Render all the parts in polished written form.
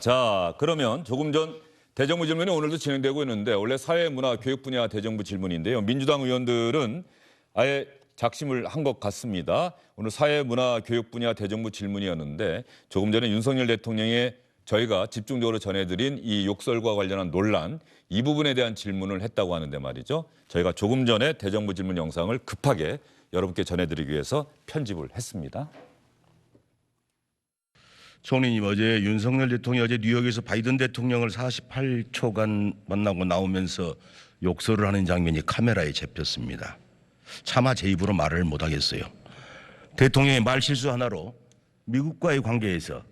자, 그러면 조금 전 대정부 질문이 오늘도 진행되고 있는데 원래 사회문화교육 분야 대정부 질문인데요. 민주당 의원들은 아예 작심을 한 것 같습니다. 오늘 사회문화교육 분야 대정부 질문이었는데 조금 전에 윤석열 대통령의 저희가 집중적으로 전해드린 이 욕설과 관련한 논란 이 부분에 대한 질문을 했다고 하는데 말이죠. 저희가 조금 전에 대정부 질문 영상을 급하게 여러분께 전해드리기 위해서 편집을 했습니다. 총리님, 어제 윤석열 대통령이 어제 뉴욕에서 바이든 대통령을 48초간 만나고 나오면서 욕설을 하는 장면이 카메라에 잡혔습니다. 차마 제 입으로 말을 못하겠어요. 대통령의 말실수 하나로 미국과의 관계에서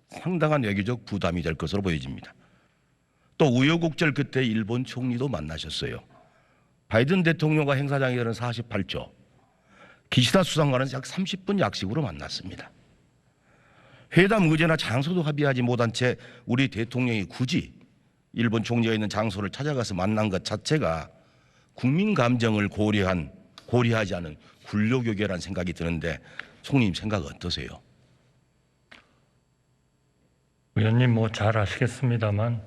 상당한 외교적 부담이 될 것으로 보여집니다. 또 우여곡절 끝에 일본 총리도 만나셨어요. 바이든 대통령과 행사장에서는 48초, 기시다 수상과는 약 30분 약식으로 만났습니다. 회담 의제나 장소도 합의하지 못한 채 우리 대통령이 굳이 일본 총리가 있는 장소를 찾아가서 만난 것 자체가 국민 감정을 고려하지 않은 굴욕욕이라는 생각이 드는데 총리님 생각 어떠세요? 의원님 잘 아시겠습니다만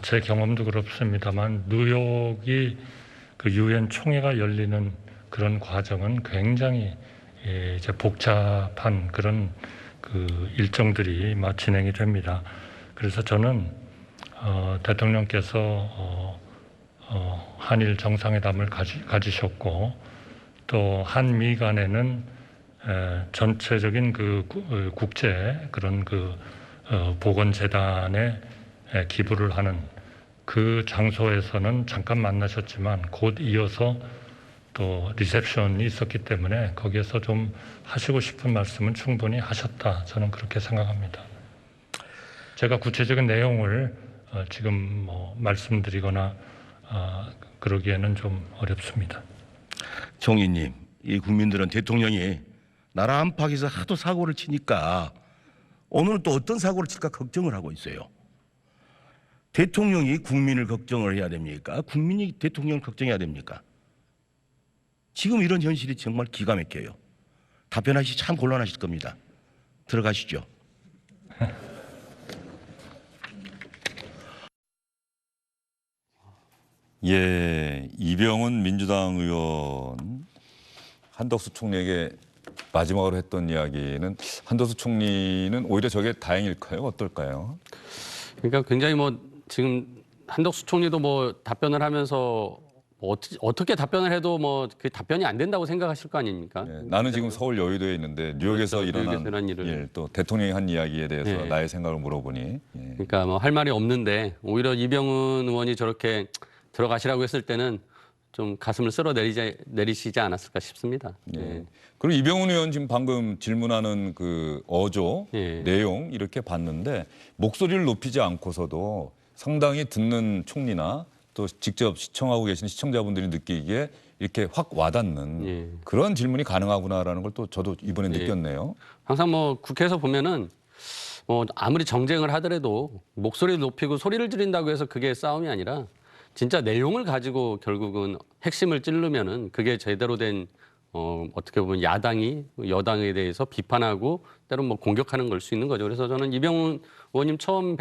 제 경험도 그렇습니다만 뉴욕이 그 유엔 총회가 열리는 그런 과정은 굉장히 이제 복잡한 그런 그 일정들이 진행이 됩니다. 그래서 저는 대통령께서 한일 정상회담을 가지셨고 또 한미 간에는 전체적인 그 국제 그런 그 보건재단에 기부를 하는 그 장소에서는 잠깐 만나셨지만 곧 이어서 또 리셉션이 있었기 때문에 거기에서 좀 하시고 싶은 말씀은 충분히 하셨다. 저는 그렇게 생각합니다. 제가 구체적인 내용을 지금 말씀드리거나 그러기에는 좀 어렵습니다. 총리님, 이 국민들은 대통령이 나라 안팎에서 하도 사고를 치니까 오늘은 또 어떤 사고를 칠까 걱정을 하고 있어요. 대통령이 국민을 걱정을 해야 됩니까? 국민이 대통령을 걱정해야 됩니까? 지금 이런 현실이 정말 기가 막혀요. 답변하시 참 곤란하실 겁니다. 들어가시죠. 예, 이병훈 민주당 의원 한덕수 총리에게 마지막으로 했던 이야기는 한덕수 총리는 오히려 저게 다행일까요? 어떨까요? 그러니까 굉장히 지금 한덕수 총리도 답변을 하면서 어떻게 답변을 해도 그 답변이 안 된다고 생각하실 거 아닙니까? 예, 나는 지금 서울 여의도에 있는데 뉴욕에서 그렇죠. 일어난 일, 또 대통령이 한 이야기에 대해서 네. 나의 생각을 물어보니 그러니까 할 말이 없는데 오히려 이병훈 의원이 저렇게 들어가시라고 했을 때는 좀 가슴을 쓸어 내리시지 않았을까 싶습니다. 예. 그리고 이병훈 의원 지금 방금 질문하는 그 어조 내용 이렇게 봤는데 목소리를 높이지 않고서도 상당히 듣는 총리나 또 직접 시청하고 계신 시청자분들이 느끼기에 이렇게 확 와닿는 그런 질문이 가능하구나라는 걸 또 저도 이번에 느꼈네요. 항상 국회에서 보면은 아무리 정쟁을 하더라도 목소리를 높이고 소리를 지른다고 해서 그게 싸움이 아니라 진짜 내용을 가지고 결국은 핵심을 찌르면은 그게 제대로 된 어떻게 보면 야당이 여당에 대해서 비판하고 때론 공격하는 걸 수 있는 거죠. 그래서 저는 이병훈 의원님 처음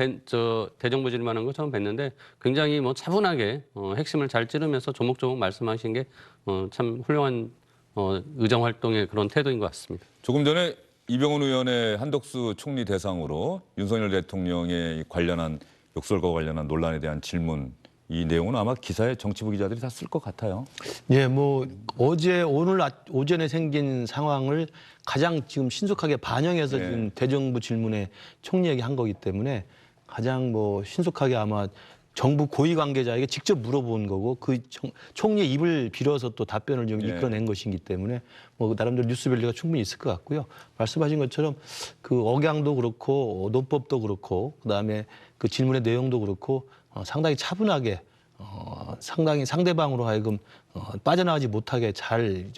대정부 질문하는 거 처음 뵀는데 굉장히 차분하게 핵심을 잘 찌르면서 조목조목 말씀하신 게 참 훌륭한 의정 활동의 그런 태도인 것 같습니다. 조금 전에 이병훈 의원의 한덕수 총리 대상으로 윤석열 대통령에 관련한 욕설과 관련한 논란에 대한 질문 이 내용은 아마 기사에 정치부 기자들이 다 쓸 것 같아요. 예, 오늘 오전에 생긴 상황을 가장 지금 신속하게 반영해서 지금 대정부 질문에 총리에게 한 거기 때문에 가장 신속하게 아마 정부 고위 관계자에게 직접 물어본 거고 그 총리의 입을 빌어서 또 답변을 좀 이끌어낸 것이기 때문에 나름대로 뉴스밸리가 충분히 있을 것 같고요. 말씀하신 것처럼 그 억양도 그렇고 논법도 그렇고 그다음에 그 질문의 내용도 그렇고 상당히 차분하게 상당히 상대방으로 하여금 빠져나가지 못하게 잘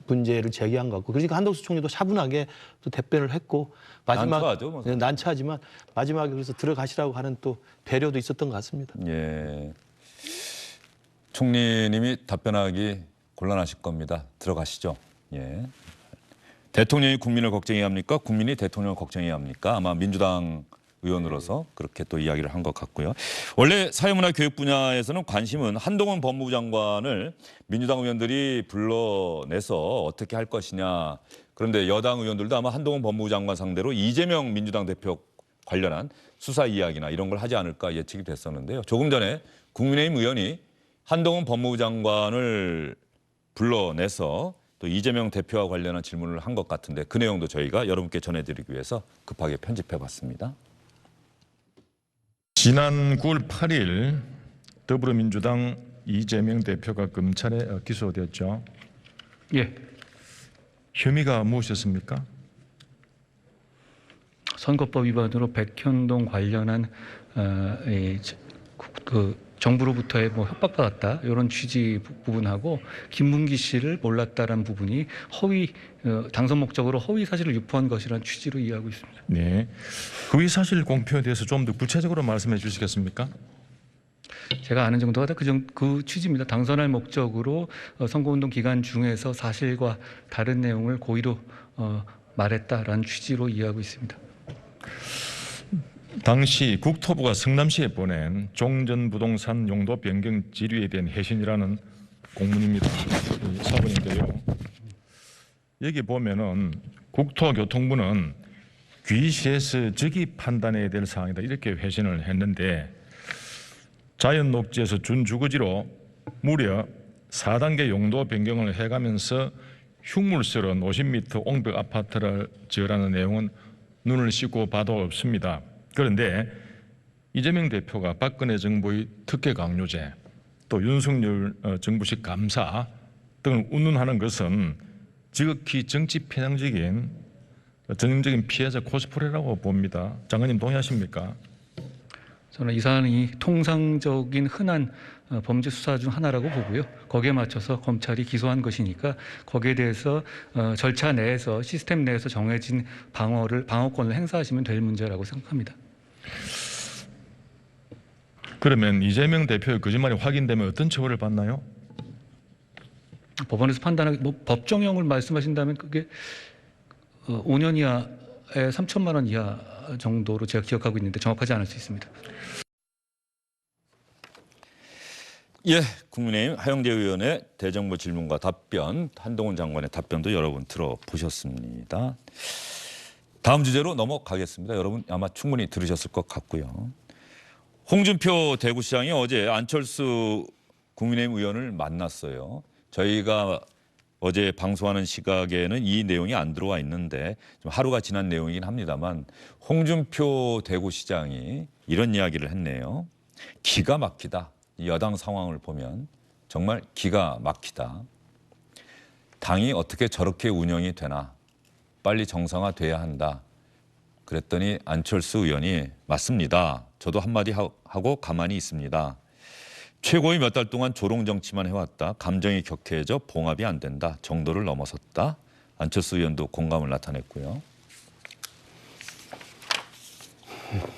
문제를 제기한 것 같고 그러니까 한덕수 총리도 차분하게 또 답변을 했고 난처하죠, 난처하지만 마지막에 그래서 들어가시라고 하는 또 배려도 있었던 것 같습니다. 예, 총리님이 답변하기 곤란하실 겁니다. 들어가시죠. 예. 대통령이 국민을 걱정해야 합니까? 국민이 대통령을 걱정해야 합니까? 아마 민주당 의원으로서 그렇게 또 이야기를 한 것 같고요. 원래 사회문화교육 분야에서는 관심은 한동훈 법무부 장관을 민주당 의원들이 불러내서 어떻게 할 것이냐. 그런데 여당 의원들도 아마 한동훈 법무부 장관 상대로 이재명 민주당 대표 관련한 수사 이야기나 이런 걸 하지 않을까 예측이 됐었는데요. 조금 전에 국민의힘 의원이 한동훈 법무부 장관을 불러내서 또 이재명 대표와 관련한 질문을 한 것 같은데 그 내용도 저희가 여러분께 전해드리기 위해서 급하게 편집해봤습니다. 지난 9월 8일 더불어민주당 이재명 대표가 검찰에 기소되었죠. 예, 혐의가 무엇이었습니까? 선거법 위반으로 백현동 관련한 그 정부로부터의 뭐 협박받았다 이런 취지 부분하고 김문기 씨를 몰랐다라는 부분이 허위 당선 목적으로 허위 사실을 유포한 것이라는 취지로 이해하고 있습니다. 네. 허위 사실 공표에 대해서 좀 더 구체적으로 말씀해 주시겠습니까? 제가 아는 정도가 그 취지입니다. 당선할 목적으로 선거운동 기간 중에서 사실과 다른 내용을 고의로 말했다라는 취지로 이해하고 있습니다. 당시 국토부가 성남시에 보낸 종전부동산 용도 변경 지류에 대한 해신이라는 공문입니다. 이 사본인데요. 여기 보면은 국토교통부는 귀시에서 적이 판단해야 될 사항이다 이렇게 회신을 했는데 자연녹지에서 준주거지로 무려 4단계 용도 변경을 해가면서 흉물스러운 50m 옹벽 아파트를 지으라는 내용은 눈을 씻고 봐도 없습니다. 그런데 이재명 대표가 박근혜 정부의 특혜 강요죄 또 윤석열 정부식 감사 등을 운운하는 것은 지극히 정치 편향적인 전형적인 피해자 코스프레라고 봅니다. 장관님 동의하십니까? 저는 이 사안이 통상적인 흔한 범죄 수사 중 하나라고 보고요. 거기에 맞춰서 검찰이 기소한 것이니까 거기에 대해서 절차 내에서 시스템 내에서 정해진 방어권을 행사하시면 될 문제라고 생각합니다. 그러면 이재명 대표의 거짓말이 확인되면 어떤 처벌을 받나요? 법원에서 판단하기 법정형을 말씀하신다면 그게 5년 이하에 3천만 원 이하 정도로 제가 기억하고 있는데 정확하지 않을 수 있습니다. 예, 국민의힘 하영재 의원의 대정부 질문과 답변, 한동훈 장관의 답변도 여러분 들어보셨습니다. 다음 주제로 넘어가겠습니다. 여러분 아마 충분히 들으셨을 것 같고요. 홍준표 대구시장이 어제 안철수 국민의힘 의원을 만났어요. 저희가 어제 방송하는 시각에는 이 내용이 안 들어와 있는데 좀 하루가 지난 내용이긴 합니다만 홍준표 대구시장이 이런 이야기를 했네요. 기가 막히다. 여당 상황을 보면 정말 기가 막히다. 당이 어떻게 저렇게 운영이 되나. 빨리 정상화돼야 한다. 그랬더니 안철수 의원이 맞습니다. 저도 한마디 하고 가만히 있습니다. 최고위 몇 달 동안 조롱정치만 해왔다. 감정이 격해져 봉합이 안 된다. 정도를 넘어섰다. 안철수 의원도 공감을 나타냈고요.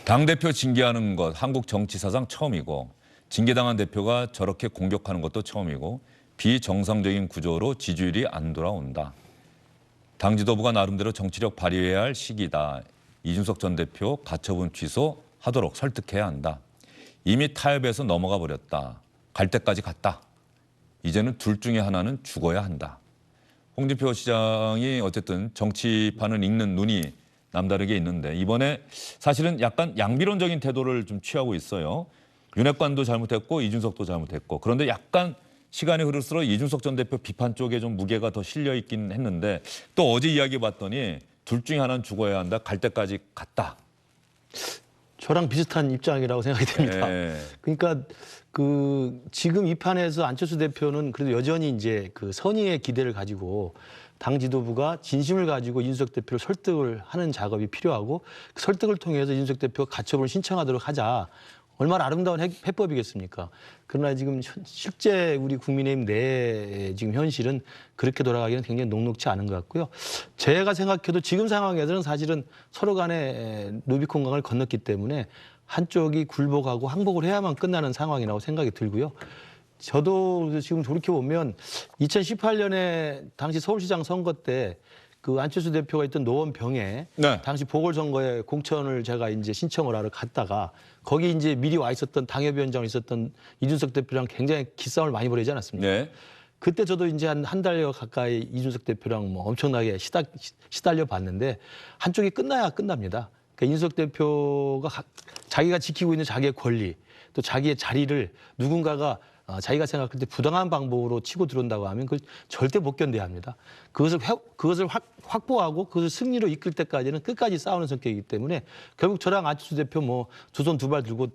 당대표 징계하는 것 한국 정치 사상 처음이고 징계당한 대표가 저렇게 공격하는 것도 처음이고 비정상적인 구조로 지지율이 안 돌아온다. 당 지도부가 나름대로 정치력 발휘해야 할 시기다. 이준석 전 대표 가처분 취소하도록 설득해야 한다. 이미 타협에서 넘어가 버렸다. 갈 때까지 갔다. 이제는 둘 중에 하나는 죽어야 한다. 홍준표 시장이 어쨌든 정치판을 읽는 눈이 남다르게 있는데 이번에 사실은 약간 양비론적인 태도를 좀 취하고 있어요. 윤핵관도 잘못했고 이준석도 잘못했고 그런데 약간 시간이 흐를수록 이준석 전 대표 비판 쪽에 좀 무게가 더 실려 있긴 했는데 또 어제 이야기 봤더니 둘 중에 하나는 죽어야 한다. 갈 때까지 갔다. 저랑 비슷한 입장이라고 생각이 됩니다. 네. 그러니까 지금 이 판에서 안철수 대표는 그래도 여전히 이제 그 선의의 기대를 가지고 당 지도부가 진심을 가지고 이준석 대표를 설득을 하는 작업이 필요하고 그 설득을 통해서 이준석 대표가 가처분을 신청하도록 하자. 얼마나 아름다운 해법이겠습니까? 그러나 지금 실제 우리 국민의힘 내 지금 현실은 그렇게 돌아가기는 굉장히 녹록지 않은 것 같고요. 제가 생각해도 지금 상황에서는 사실은 서로 간에 루비콘강을 건넜기 때문에 한쪽이 굴복하고 항복을 해야만 끝나는 상황이라고 생각이 들고요. 저도 지금 돌이켜보면 2018년에 당시 서울시장 선거 때 그 안철수 대표가 있던 노원병에 네. 당시 보궐선거에 공천을 제가 이제 신청을 하러 갔다가 거기 이제 미리 와 있었던 당협위원장으로 있었던 이준석 대표랑 굉장히 기싸움을 많이 벌이지 않았습니까? 네. 그때 저도 이제 한 달여 가까이 이준석 대표랑 뭐 엄청나게 시달려 봤는데 한쪽이 끝나야 끝납니다. 그러니까 이준석 대표가 자기가 지키고 있는 자기의 권리 또 자기의 자리를 누군가가 자기가 생각할 때 부당한 방법으로 치고 들어온다고 하면 그걸 절대 못 견뎌야 합니다. 그것을 확보하고 그것을 승리로 이끌 때까지는 끝까지 싸우는 성격이기 때문에 결국 저랑 안철수 대표 뭐 두 손 두 발 들고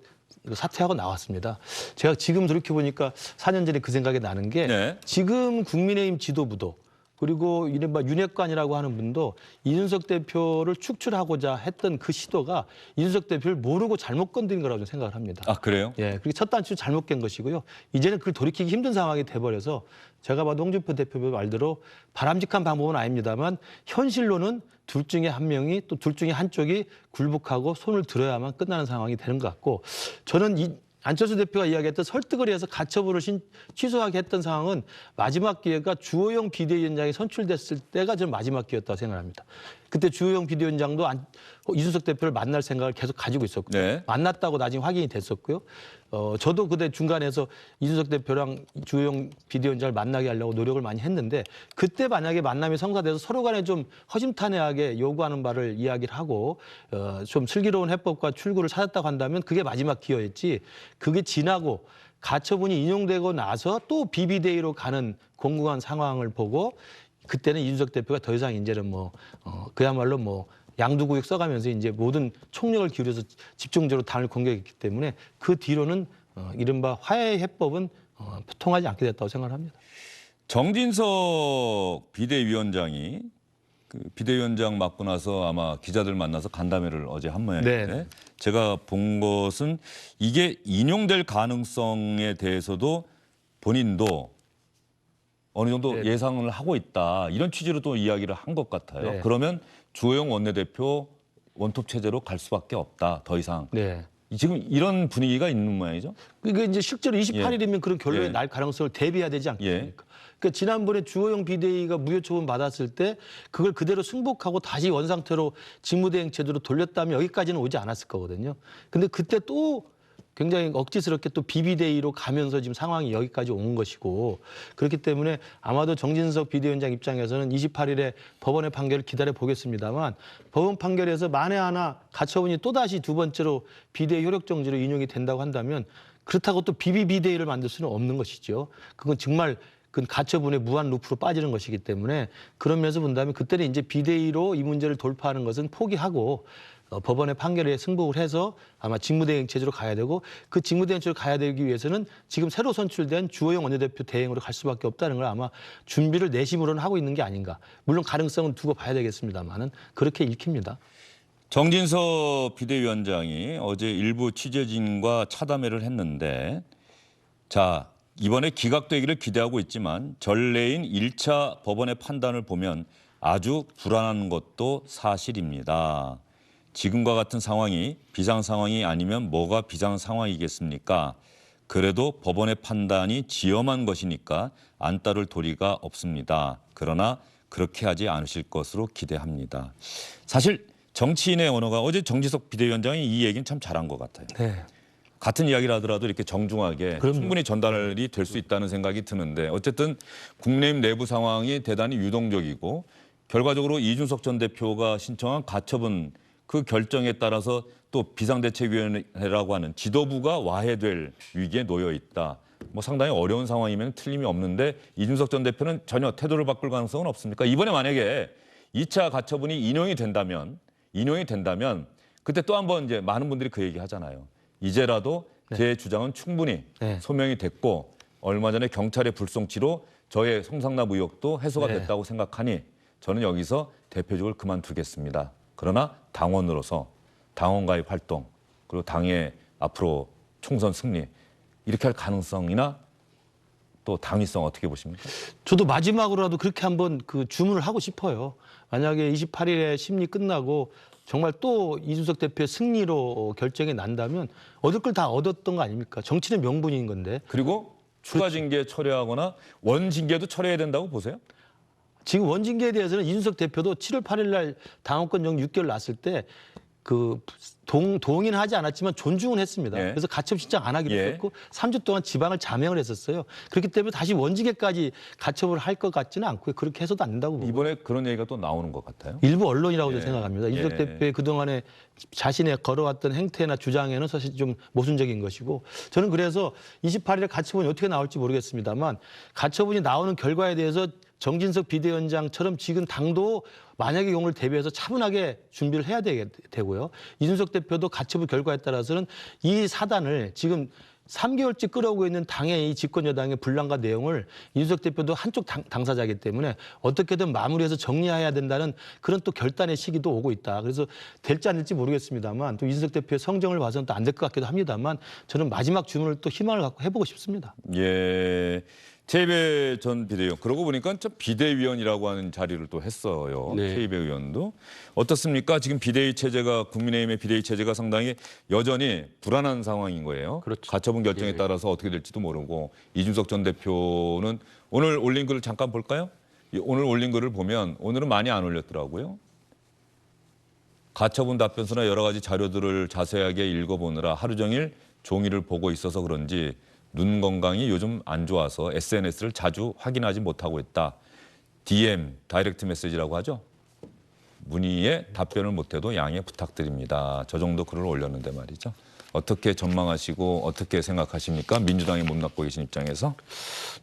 사퇴하고 나왔습니다. 제가 지금 돌이켜 보니까 4년 전에 그 생각이 나는 게 네. 지금 국민의힘 지도부도 그리고 이른바 윤핵관이라고 하는 분도 이준석 대표를 축출하고자 했던 그 시도가 이준석 대표를 모르고 잘못 건드린 거라고 저는 생각을 합니다. 아, 그래요? 예, 그리고 첫 단추 잘못 깬 것이고요. 이제는 그걸 돌이키기 힘든 상황이 돼버려서 제가 봐도 홍준표 대표 말대로 바람직한 방법은 아닙니다만 현실로는 둘 중에 한 명이 또 둘 중에 한쪽이 굴복하고 손을 들어야만 끝나는 상황이 되는 것 같고 저는 안철수 대표가 이야기했던 설득을 해서 가처분을 취소하게 했던 상황은 마지막 기회가 주호영 비대위원장이 선출됐을 때가 저는 마지막 기회였다고 생각합니다. 그때 주호영 비대위원장도 이준석 대표를 만날 생각을 계속 가지고 있었고요. 네. 만났다고 나중에 확인이 됐었고요. 저도 그때 중간에서 이준석 대표랑 주호영 비대위원장을 만나게 하려고 노력을 많이 했는데 그때 만약에 만남이 성사돼서 서로 간에 좀 허심탄회하게 요구하는 바를 이야기를 하고 좀 슬기로운 해법과 출구를 찾았다고 한다면 그게 마지막 기회였지 그게 지나고 가처분이 인용되고 나서 또 비비대위로 가는 공공한 상황을 보고 그때는 이준석 대표가 더 이상 이제는 그야말로 양두구육 써가면서 이제 모든 총력을 기울여서 집중적으로 당을 공격했기 때문에 그 뒤로는 이른바 화해의 해법은 통하지 않게 됐다고 생각합니다. 정진석 비대위원장이 그 비대위원장 맡고 나서 아마 기자들 만나서 간담회를 어제 한 모양인데 네. 제가 본 것은 이게 인용될 가능성에 대해서도 본인도 어느 정도 네. 예상을 하고 있다. 이런 취지로 또 이야기를 한 것 같아요. 네. 그러면 주호영 원내대표 원톱 체제로 갈 수밖에 없다. 더 이상. 네. 지금 이런 분위기가 있는 모양이죠. 그게 이제 실제로 28일이면 그런 결론이 예. 날 가능성을 대비해야 되지 않겠습니까? 그러니까 지난번에 주호영 비대위가 무효 처분 받았을 때 그걸 그대로 승복하고 다시 원상태로 직무대행 제도로 돌렸다면 여기까지는 오지 않았을 거거든요. 근데 그때 또 굉장히 억지스럽게 또 비비대위로 가면서 지금 상황이 여기까지 온 것이고 그렇기 때문에 아마도 정진석 비대위원장 입장에서는 28일에 법원의 판결을 기다려 보겠습니다만 법원 판결에서 만에 하나 가처분이 또다시 두 번째로 비대위 효력정지로 인용이 된다고 한다면 그렇다고 또 비비대위를 만들 수는 없는 것이죠. 그건 정말 그 가처분의 무한 루프로 빠지는 것이기 때문에 그런 면에서 본다면 그때는 이제 비대위로 이 문제를 돌파하는 것은 포기하고 법원의 판결에 승복을 해서 아마 직무대행 체제로 가야 되고 그 직무대행 체제로 가야 되기 위해서는 지금 새로 선출된 주호영 원내대표 대행으로 갈 수밖에 없다는 걸 아마 준비를 내심으로는 하고 있는 게 아닌가. 물론 가능성은 두고 봐야 되겠습니다만은 그렇게 읽힙니다. 정진석 비대위원장이 어제 일부 취재진과 차담회를 했는데 자 이번에 기각되기를 기대하고 있지만 전례인 1차 법원의 판단을 보면 아주 불안한 것도 사실입니다. 지금과 같은 상황이 비상 상황이 아니면 뭐가 비상 상황이겠습니까? 그래도 법원의 판단이 지엄한 것이니까 안 따를 도리가 없습니다. 그러나 그렇게 하지 않으실 것으로 기대합니다. 사실 정치인의 언어가 어제 정진석 비대위원장이 이 얘기는 참 잘한 것 같아요. 네. 같은 이야기를 하더라도 이렇게 정중하게 그럼요. 충분히 전달이 될 수 있다는 생각이 드는데 어쨌든 국내임 내부 상황이 대단히 유동적이고 결과적으로 이준석 전 대표가 신청한 가처분 그 결정에 따라서 또 비상대책위원회라고 하는 지도부가 와해될 위기에 놓여 있다. 상당히 어려운 상황이면 틀림이 없는데 이준석 전 대표는 전혀 태도를 바꿀 가능성은 없습니까? 이번에 만약에 2차 가처분이 인용이 된다면 그때 또 한 번 이제 많은 분들이 그 얘기 하잖아요. 이제라도 제 주장은 충분히 소명이 됐고 얼마 전에 경찰의 불송치로 저의 성상납 의혹도 해소가 됐다고 생각하니 저는 여기서 대표직을 그만두겠습니다. 그러나 당원으로서 당원 가입 활동 그리고 당의 앞으로 총선 승리 이렇게 할 가능성이나 또 당위성 어떻게 보십니까? 저도 마지막으로라도 그렇게 한번 그 주문을 하고 싶어요. 만약에 28일에 심리 끝나고 정말 또 이준석 대표의 승리로 결정이 난다면 얻을 걸 다 얻었던 거 아닙니까? 정치는 명분인 건데. 그리고 추가 징계 철회하거나 원 징계도 철회해야 된다고 보세요? 지금 원징계에 대해서는 이준석 대표도 7월 8일 날 당원권 정지 6개월 났을 때 그 동의하지 않았지만 존중은 했습니다. 예. 그래서 가처분 신청 안 하기로 예. 했고 3주 동안 지방을 자명을 했었어요. 그렇기 때문에 다시 원징계까지 가처분을 할 것 같지는 않고요. 그렇게 해서도 안 된다고 보고. 이번에 그런 얘기가 또 나오는 것 같아요. 일부 언론이라고 예. 저는 생각합니다. 이준석 예. 대표의 그동안에 자신의 걸어왔던 행태나 주장에는 사실 좀 모순적인 것이고 저는 그래서 28일에 가처분이 어떻게 나올지 모르겠습니다만 가처분이 나오는 결과에 대해서 정진석 비대위원장처럼 지금 당도 만약의 경우를 대비해서 차분하게 준비를 해야 되고요. 이준석 대표도 가처분 결과에 따라서는 이 사단을 지금 3개월째 끌어오고 있는 당의 이 집권 여당의 분란과 내용을 이준석 대표도 한쪽 당사자이기 때문에 어떻게든 마무리해서 정리해야 된다는 그런 또 결단의 시기도 오고 있다. 그래서 될지 안 될지 모르겠습니다만 또 이준석 대표의 성정을 봐서는 또 안 될 것 같기도 합니다만 저는 마지막 주문을 또 희망을 갖고 해보고 싶습니다. 예. 최이배 전 비대위원. 그러고 보니까 좀 비대위원이라고 하는 자리를 또 했어요. 네. 최이배 의원도. 어떻습니까? 지금 비대위 체제가 국민의힘의 비대위 체제가 상당히 여전히 불안한 상황인 거예요. 그렇죠. 가처분 결정에 예. 따라서 어떻게 될지도 모르고 이준석 전 대표는 오늘 올린 글을 잠깐 볼까요? 오늘 올린 글을 보면 오늘은 많이 안 올렸더라고요. 가처분 답변서나 여러 가지 자료들을 자세하게 읽어보느라 하루 종일 종이를 보고 있어서 그런지 눈 건강이 요즘 안 좋아서 SNS를 자주 확인하지 못하고 있다. DM, 다이렉트 메시지라고 하죠. 문의에 답변을 못해도 양해 부탁드립니다. 저 정도 글을 올렸는데 말이죠. 어떻게 전망하시고 어떻게 생각하십니까? 민주당이 못납고 계신 입장에서.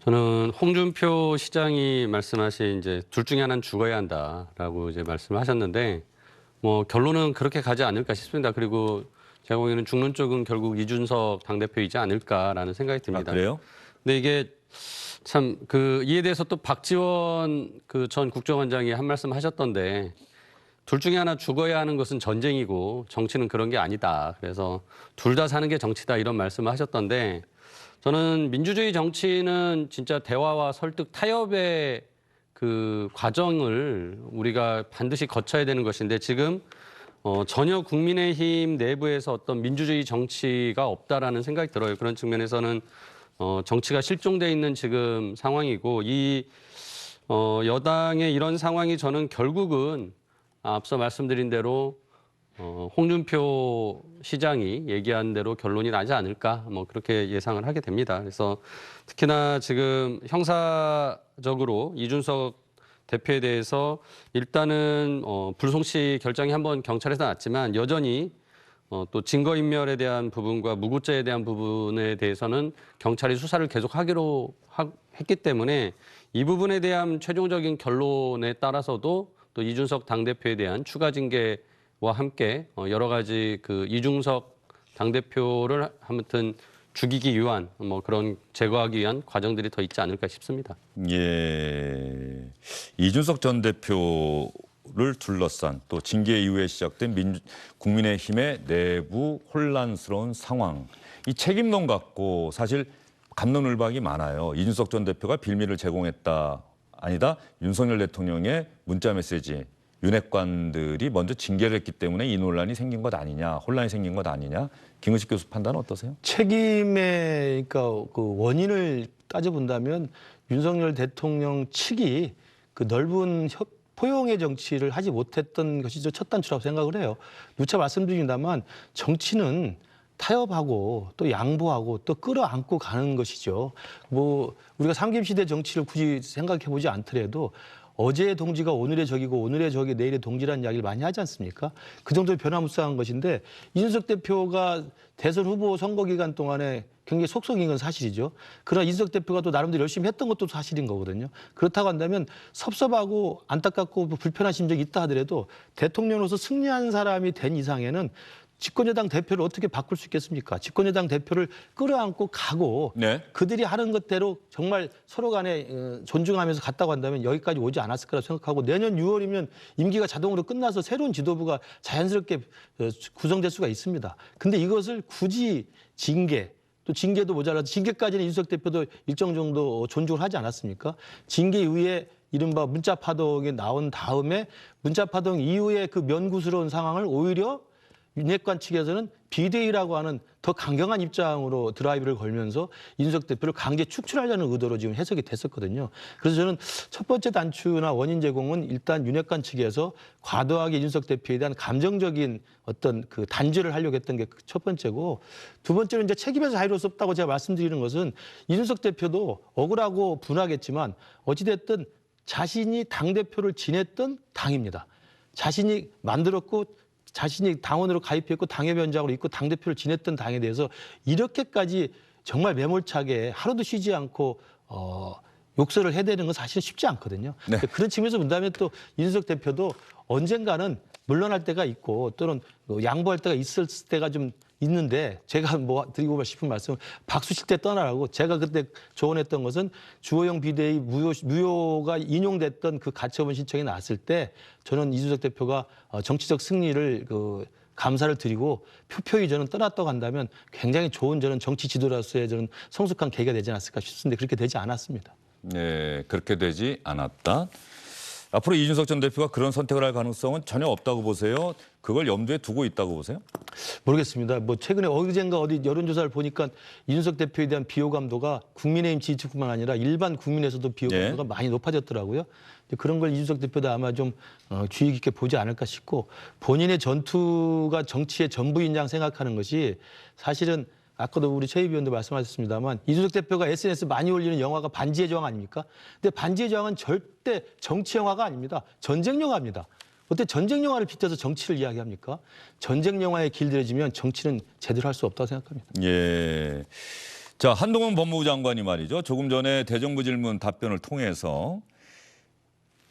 저는 홍준표 시장이 말씀하신 이제 둘 중에 하나는 죽어야 한다라고 이제 말씀하셨는데 뭐 결론은 그렇게 가지 않을까 싶습니다. 그리고 제가 보기에는 죽는 쪽은 결국 이준석 당대표이지 않을까라는 생각이 듭니다. 아, 그래요? 근데 이게 참 그 이에 대해서 또 박지원 그 전 국정원장이 한 말씀 하셨던데 둘 중에 하나 죽어야 하는 것은 전쟁이고 정치는 그런 게 아니다. 그래서 둘 다 사는 게 정치다 이런 말씀을 하셨던데 저는 민주주의 정치는 진짜 대화와 설득 타협의 그 과정을 우리가 반드시 거쳐야 되는 것인데 지금 전혀 국민의힘 내부에서 어떤 민주주의 정치가 없다라는 생각이 들어요. 그런 측면에서는 정치가 실종돼 있는 지금 상황이고 이 여당의 이런 상황이 저는 결국은 앞서 말씀드린 대로 홍준표 시장이 얘기한 대로 결론이 나지 않을까 뭐 그렇게 예상을 하게 됩니다. 그래서 특히나 지금 형사적으로 이준석 대표에 대해서 일단은 불송치 결정이 한번 경찰에서 났지만 여전히 또 증거인멸에 대한 부분과 무고죄에 대한 부분에 대해서는 경찰이 수사를 계속하기로 했기 때문에 이 부분에 대한 최종적인 결론에 따라서도 또 이준석 당대표에 대한 추가 징계와 함께 여러 가지 그 이준석 당대표를 아무튼 죽이기 위한 뭐 그런 제거하기 위한 과정들이 더 있지 않을까 싶습니다. 예. 이준석 전 대표를 둘러싼 또 징계 이후에 시작된 국민의힘의 내부 혼란스러운 상황. 이 책임론 갖고 사실 갑론을박이 많아요. 이준석 전 대표가 빌미를 제공했다. 아니다. 윤석열 대통령의 문자 메시지. 윤핵관들이 먼저 징계를 했기 때문에 이 논란이 생긴 것 아니냐, 혼란이 생긴 것 아니냐. 김은식 교수 판단은 어떠세요? 책임의 그러니까 그 원인을 따져본다면 윤석열 대통령 측이 그 넓은 포용의 정치를 하지 못했던 것이 첫 단추라고 생각을 해요. 누차 말씀드립니다만 정치는 타협하고 또 양보하고 또 끌어안고 가는 것이죠. 뭐 우리가 삼김시대 정치를 굳이 생각해 보지 않더라도 어제의 동지가 오늘의 적이고 오늘의 적이 내일의 동지라는 이야기를 많이 하지 않습니까? 그 정도로 변화무쌍한 것인데 이준석 대표가 대선 후보 선거 기간 동안에 굉장히 속속인 건 사실이죠. 그러나 이준석 대표가 또 나름대로 열심히 했던 것도 사실인 거거든요. 그렇다고 한다면 섭섭하고 안타깝고 불편한 심정이 있다 하더라도 대통령으로서 승리한 사람이 된 이상에는 집권여당 대표를 어떻게 바꿀 수 있겠습니까? 집권여당 대표를 끌어안고 가고 네. 그들이 하는 것대로 정말 서로 간에 존중하면서 갔다고 한다면 여기까지 오지 않았을 거라 생각하고 내년 6월이면 임기가 자동으로 끝나서 새로운 지도부가 자연스럽게 구성될 수가 있습니다. 근데 이것을 굳이 징계, 또 징계도 모자라서 징계까지는 이준석 대표도 일정 정도 존중을 하지 않았습니까? 징계 이후에 이른바 문자 파동이 나온 다음에 문자 파동 이후에 그 면구스러운 상황을 오히려 윤핵관 측에서는 비대위라고 하는 더 강경한 입장으로 드라이브를 걸면서 이준석 대표를 강제 축출하려는 의도로 지금 해석이 됐었거든요. 그래서 저는 첫 번째 단추나 원인 제공은 일단 윤핵관 측에서 과도하게 이준석 대표에 대한 감정적인 어떤 그 단죄를 하려고 했던 게 첫 번째고, 두 번째는 이제 책임에서 자유로울 수 없다고 제가 말씀드리는 것은 이준석 대표도 억울하고 분하겠지만 어찌됐든 자신이 당대표를 지냈던 당입니다. 자신이 만들었고 자신이 당원으로 가입했고 당협위원장으로 있고 당대표를 지냈던 당에 대해서 이렇게까지 정말 매몰차게 하루도 쉬지 않고 욕설을 해대는 건 사실은 쉽지 않거든요. 네. 그런 측면에서 본다면 또 이준석 대표도 언젠가는 물러날 때가 있고 또는 양보할 때가 있을 때가 좀 있는데, 제가 뭐 드리고 싶은 말씀은 박수 칠 때 떠나라고, 제가 그때 조언했던 것은 주호영 비대위 무효가 인용됐던 그 가처분 신청이 나왔을 때 저는 이준석 대표가 정치적 승리를 감사를 드리고 표표히 저는 떠났다고 한다면 굉장히 좋은 저는 정치 지도자로서의 저는 성숙한 계기가 되지 않았을까 싶습니다. 그렇게 되지 않았습니다. 네, 그렇게 되지 않았다. 앞으로 이준석 전 대표가 그런 선택을 할 가능성은 전혀 없다고 보세요? 그걸 염두에 두고 있다고 보세요? 모르겠습니다. 뭐 최근에 어젠가 어디 여론조사를 보니까 이준석 대표에 대한 비호감도가 국민의힘 지지층뿐만 아니라 일반 국민에서도 비호감도가 많이 높아졌더라고요. 그런 걸 이준석 대표도 아마 좀 주의 깊게 보지 않을까 싶고, 본인의 전투가 정치의 전부인 양 생각하는 것이 사실은 아까도 우리 최 의원도 말씀하셨습니다만 이준석 대표가 SNS 많이 올리는 영화가 반지의 제왕 아닙니까? 근데 반지의 제왕은 절대 정치 영화가 아닙니다. 전쟁 영화입니다. 어때 전쟁 영화를 빗대서 정치를 이야기합니까? 전쟁 영화에 길들여지면 정치는 제대로 할 수 없다고 생각합니다. 예. 자, 한동훈 법무부 장관이 말이죠. 조금 전에 대정부 질문 답변을 통해서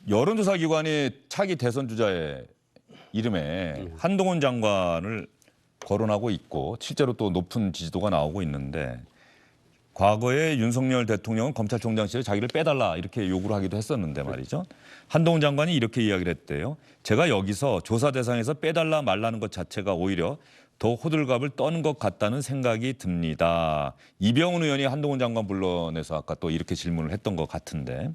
여론조사 기관이 차기 대선 주자의 이름에 한동훈 장관을 거론하고 있고 실제로 또 높은 지지도가 나오고 있는데, 과거에 윤석열 대통령은 검찰총장실에 자기를 빼달라 이렇게 요구를 하기도 했었는데 말이죠. 한동훈 장관이 이렇게 이야기를 했대요. 제가 여기서 조사 대상에서 빼달라 말라는 것 자체가 오히려 더 호들갑을 떠는 것 같다는 생각이 듭니다. 이병훈 의원이 한동훈 장관 불러내서 아까 또 이렇게 질문을 했던 것 같은데,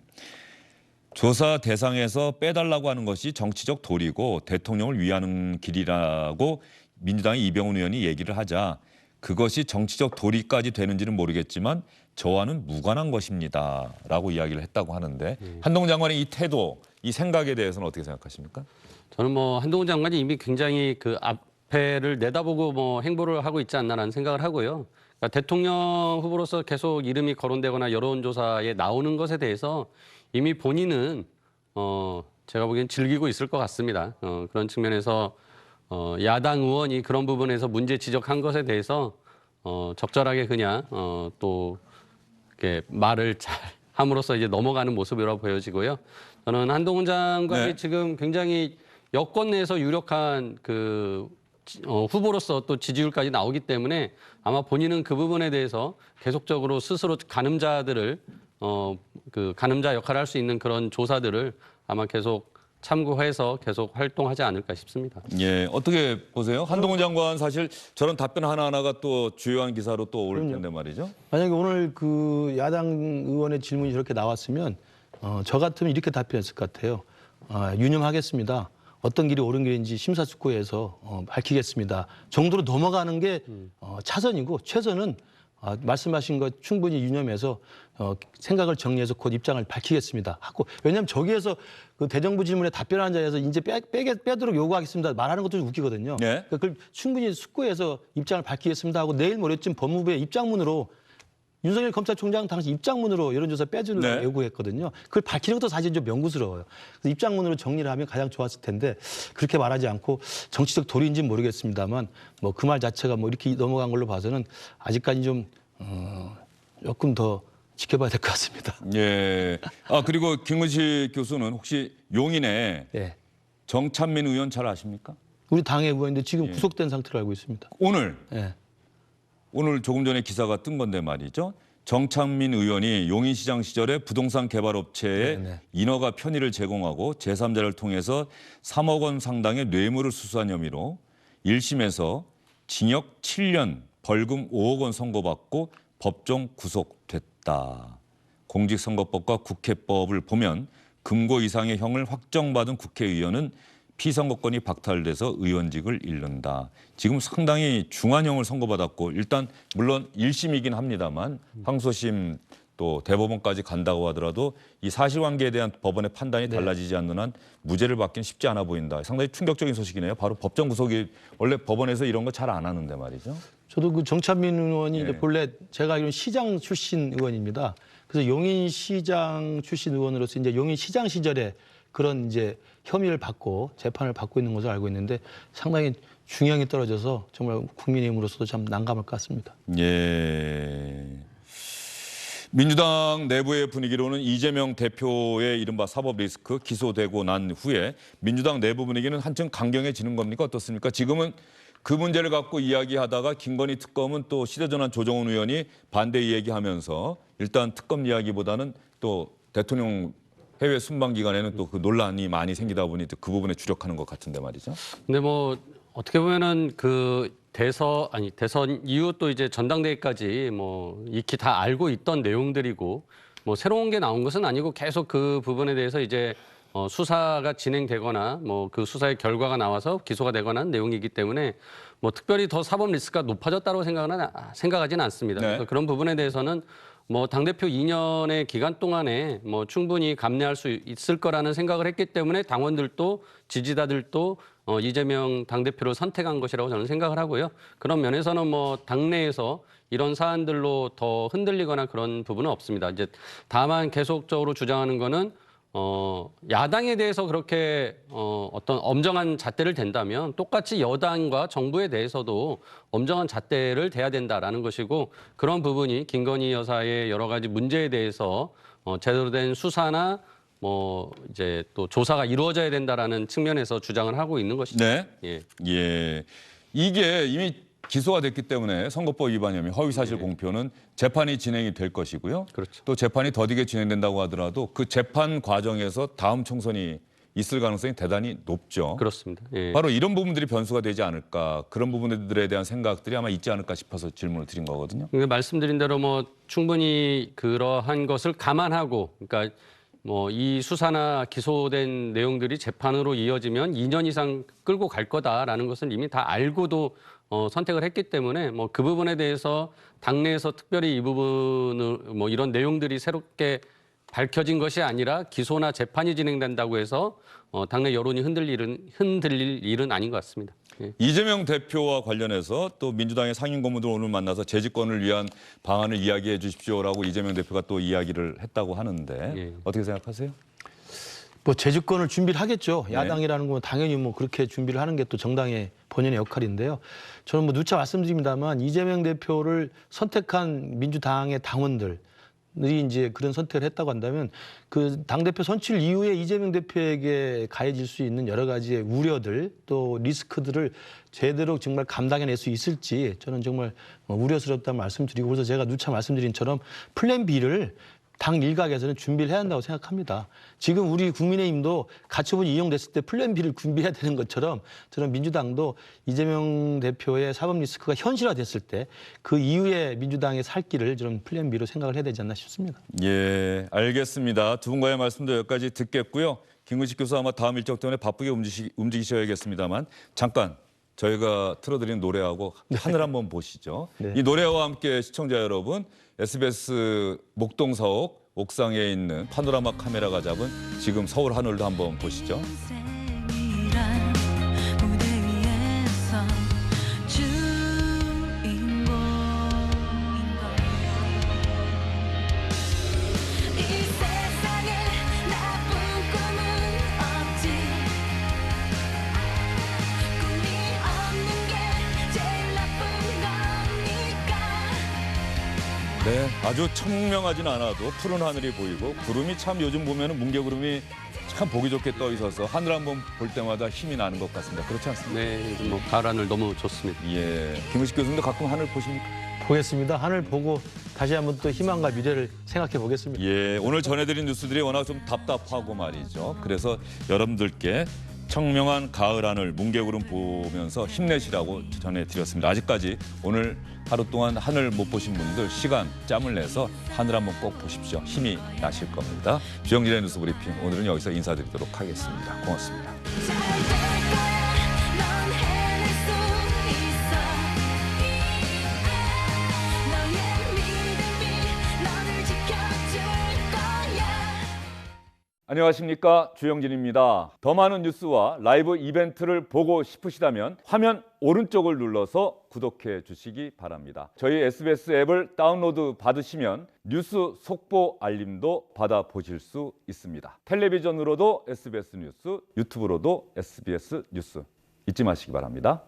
조사 대상에서 빼달라고 하는 것이 정치적 도리고 대통령을 위하는 길이라고 민주당의 이병훈 의원이 얘기를 하자, 그것이 정치적 도리까지 되는지는 모르겠지만 저와는 무관한 것입니다 라고 이야기를 했다고 하는데, 한동훈 장관의 이 태도, 이 생각에 대해서는 어떻게 생각하십니까? 저는 뭐 한동훈 장관이 이미 굉장히 그 앞에를 내다보고 뭐 행보를 하고 있지 않나라는 생각을 하고요. 그러니까 대통령 후보로서 계속 이름이 거론되거나 여론조사에 나오는 것에 대해서 이미 본인은 제가 보기엔 즐기고 있을 것 같습니다. 그런 측면에서 야당 의원이 그런 부분에서 문제 지적한 것에 대해서 적절하게 그냥 또 이렇게 말을 잘 함으로써 이제 넘어가는 모습이라고 보여지고요. 저는 한동훈 장관이 네. 지금 굉장히 여권 내에서 유력한 그 후보로서 또 지지율까지 나오기 때문에 아마 본인은 그 부분에 대해서 계속적으로 스스로 가늠자들을 그 가늠자 역할을 할 수 있는 그런 조사들을 아마 계속 참고해서 계속 활동하지 않을까 싶습니다. 예, 어떻게 보세요? 한동훈 장관 사실 저런 답변 하나하나가 또 주요한 기사로 또 올 텐데 말이죠. 만약에 오늘 그 야당 의원의 질문이 저렇게 나왔으면 저 같으면 이렇게 답변했을 것 같아요. 유념하겠습니다. 어떤 길이 옳은 길인지 심사숙고해서 밝히겠습니다. 정도로 넘어가는 게 차선이고, 최선은 말씀하신 것 충분히 유념해서 생각을 정리해서 곧 입장을 밝히겠습니다 하고, 왜냐하면 저기에서 그 대정부 질문에 답변하는 자리에서 이제 빼도록 요구하겠습니다 말하는 것도 좀 웃기거든요. 네. 그걸 충분히 숙고해서 입장을 밝히겠습니다 하고 내일 모레쯤 법무부의 입장문으로 윤석열 검찰총장 당시 입장문으로 여론조사 빼주려고 네. 요구했거든요. 그걸 밝히는 것도 사실 좀 명구스러워요. 그래서 입장문으로 정리를 하면 가장 좋았을 텐데 그렇게 말하지 않고 정치적 도리인지는 모르겠습니다만 뭐 그 말 자체가 뭐 이렇게 넘어간 걸로 봐서는 아직까지 좀 조금 더 지켜봐야 될 것 같습니다. 예. 그리고 김근식 교수는 혹시 용인에 예. 정찬민 의원 잘 아십니까? 우리 당의 의원인데 지금 구속된 상태로 알고 있습니다. 오늘 예. 조금 전에 기사가 뜬 건데 말이죠. 정찬민 의원이 용인시장 시절에 부동산 개발업체에 네네. 인허가 편의를 제공하고 제3자를 통해서 3억 원 상당의 뇌물을 수수한 혐의로 1심에서 징역 7년, 벌금 5억 원 선고받고 법정 구속됐다. 공직선거법과 국회법을 보면 금고 이상의 형을 확정받은 국회의원은 피선거권이 박탈돼서 의원직을 잃는다. 지금 상당히 중한형을 선고받았고 일단 물론 1심이긴 합니다만 항소심 또 대법원까지 간다고 하더라도 이 사실관계에 대한 법원의 판단이 달라지지 않는 한 무죄를 받기는 쉽지 않아 보인다. 상당히 충격적인 소식이네요. 바로 법정 구속이 원래 법원에서 이런 거 잘 안 하는데 말이죠. 저도 그 정찬민 의원이 예. 이제 본래 제가 알기로는 시장 출신 의원입니다. 그래서 용인시장 출신 의원으로서 이제 용인시장 시절에 그런 이제 혐의를 받고 재판을 받고 있는 것으로 알고 있는데 상당히 중형이 떨어져서 정말 국민의힘으로서도 참 난감할 것 같습니다. 예. 민주당 내부의 분위기로는 이재명 대표의 이른바 사법 리스크 기소되고 난 후에 민주당 내부 분위기는 한층 강경해지는 겁니까? 어떻습니까? 지금은 그 문제를 갖고 이야기하다가 김건희 특검은 또 시대전환 조정훈 의원이 반대 이야기하면서 일단 특검 이야기보다는 또 대통령 해외 순방 기간에는 또 그 논란이 많이 생기다 보니 그 부분에 주력하는 것 같은데 말이죠. 근데 뭐 어떻게 보면은 그 대선 이후 또 이제 전당대회까지 뭐 익히 다 알고 있던 내용들이고 뭐 새로운 게 나온 것은 아니고 계속 그 부분에 대해서 이제 수사가 진행되거나 뭐 그 수사의 결과가 나와서 기소가 되거나 하는 내용이기 때문에 뭐 특별히 더 사법 리스크가 높아졌다고 생각하지는 않습니다. 네. 그래서 그런 부분에 대해서는 뭐 당대표 2년의 기간 동안에 뭐 충분히 감내할 수 있을 거라는 생각을 했기 때문에 당원들도 지지자들도 이재명 당대표를 선택한 것이라고 저는 생각을 하고요. 그런 면에서는 뭐 당내에서 이런 사안들로 더 흔들리거나 그런 부분은 없습니다. 이제 다만 계속적으로 주장하는 거는 야당에 대해서 그렇게 어떤 엄정한 잣대를 댄다면 똑같이 여당과 정부에 대해서도 엄정한 잣대를 대야 된다라는 것이고 그런 부분이 김건희 여사의 여러 가지 문제에 대해서 제대로 된 수사나 뭐 이제 또 조사가 이루어져야 된다라는 측면에서 주장을 하고 있는 것이죠. 네. 예. 예. 이게 이미 기소가 됐기 때문에 선거법 위반 혐의, 허위사실 공표는 재판이 진행이 될 것이고요. 그렇죠. 또 재판이 더디게 진행된다고 하더라도 그 재판 과정에서 다음 총선이 있을 가능성이 대단히 높죠. 그렇습니다. 예. 바로 이런 부분들이 변수가 되지 않을까, 그런 부분들에 대한 생각들이 아마 있지 않을까 싶어서 질문을 드린 거거든요. 말씀드린 대로 뭐 충분히 그러한 것을 감안하고 그러니까 뭐 이 수사나 기소된 내용들이 재판으로 이어지면 2년 이상 끌고 갈 거다라는 것을 이미 다 알고도 선택을 했기 때문에 뭐 그 부분에 대해서 당내에서 특별히 이 부분을 뭐 이런 내용들이 새롭게 밝혀진 것이 아니라 기소나 재판이 진행된다고 해서 당내 여론이 흔들릴 일은 아닌 것 같습니다. 예. 이재명 대표와 관련해서 또 민주당의 상임 고문들 오늘 만나서 재집권을 위한 방안을 이야기해 주십시오라고 이재명 대표가 또 이야기를 했다고 하는데 예. 어떻게 생각하세요? 뭐 재집권을 준비를 하겠죠. 네. 야당이라는 건 당연히 뭐 그렇게 준비를 하는 게 또 정당의 본연의 역할인데요. 저는 뭐 누차 말씀드립니다만 이재명 대표를 선택한 민주당의 당원들이 이제 그런 선택을 했다고 한다면 그 당대표 선출 이후에 이재명 대표에게 가해질 수 있는 여러 가지의 우려들 또 리스크들을 제대로 정말 감당해낼 수 있을지 저는 정말 우려스럽다는 말씀드리고 그래서 제가 누차 말씀드린 처럼 플랜 B를 당 일각에서는 준비를 해야 한다고 생각합니다. 지금 우리 국민의힘도 가처분이 이용됐을 때 플랜 B를 준비해야 되는 것처럼 저는 민주당도 이재명 대표의 사법 리스크가 현실화됐을 때 그 이후에 민주당의 살 길을 저는 플랜 B로 생각을 해야 되지 않나 싶습니다. 예, 알겠습니다. 두 분과의 말씀도 여기까지 듣겠고요. 김근식 교수 아마 다음 일정 때문에 바쁘게 움직이셔야겠습니다만 잠깐 저희가 틀어드린 노래하고 하늘 한번 보시죠. 네. 이 노래와 함께 시청자 여러분 SBS 목동사옥 옥상에 있는 파노라마 카메라가 잡은 지금 서울 하늘도 한번 보시죠. 네, 아주 청명하진 않아도 푸른 하늘이 보이고 구름이 참 요즘 보면은 뭉게구름이 참 보기 좋게 떠 있어서 하늘 한번 볼 때마다 힘이 나는 것 같습니다. 그렇지 않습니까? 네, 요즘 뭐 가을 하늘 너무 좋습니다. 예, 김은식 교수님도 가끔 하늘 보십니까? 보겠습니다. 하늘 보고 다시 한번 또 희망과 미래를 생각해 보겠습니다. 예, 오늘 전해드린 뉴스들이 워낙 좀 답답하고 말이죠. 그래서 여러분들께 청명한 가을 하늘 뭉게구름 보면서 힘내시라고 전해드렸습니다. 아직까지 오늘 하루 동안 하늘 못 보신 분들 시간 짬을 내서 하늘 한번 꼭 보십시오. 힘이 나실 겁니다. 주영진의 뉴스 브리핑 오늘은 여기서 인사드리도록 하겠습니다. 고맙습니다. 안녕하십니까, 주영진입니다. 더 많은 뉴스와 라이브 이벤트를 보고 싶으시다면 화면 오른쪽을 눌러서 구독해 주시기 바랍니다. 저희 SBS 앱을 다운로드 받으시면 뉴스 속보 알림도 받아보실 수 있습니다. 텔레비전으로도 SBS 뉴스, 유튜브로도 SBS 뉴스 잊지 마시기 바랍니다.